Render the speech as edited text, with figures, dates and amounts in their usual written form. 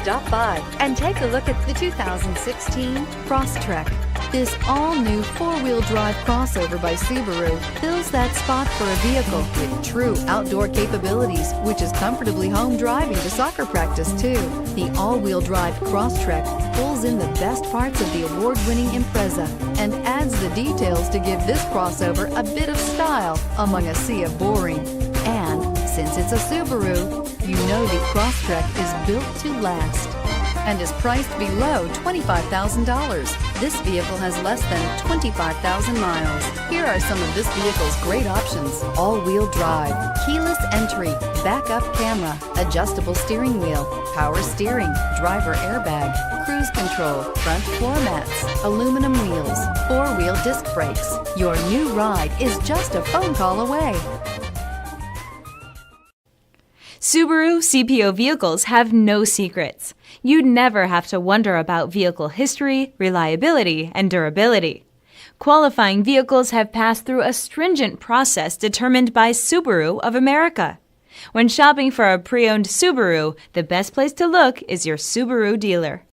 Stop by and take a look at the 2016 Crosstrek. This all-new four-wheel drive crossover by Subaru fills that spot for a vehicle with true outdoor capabilities, which is comfortably home driving to soccer practice too. The all-wheel drive Crosstrek pulls in the best parts of the award-winning Impreza and adds the details to give this crossover a bit of style among a sea of boring. And since it's a Subaru, you know the Crosstrek is built to last and is priced below $25,000. This vehicle has less than 25,000 miles. Here are some of this vehicle's great options: all-wheel drive, keyless entry, backup camera, adjustable steering wheel, power steering, driver airbag, cruise control, front floor mats, aluminum wheels, four-wheel disc brakes. Your new ride is just a phone call away. Subaru CPO vehicles have no secrets. You'd never have to wonder about vehicle history, reliability, and durability. Qualifying vehicles have passed through a stringent process determined by Subaru of America. When shopping for a pre-owned Subaru, the best place to look is your Subaru dealer.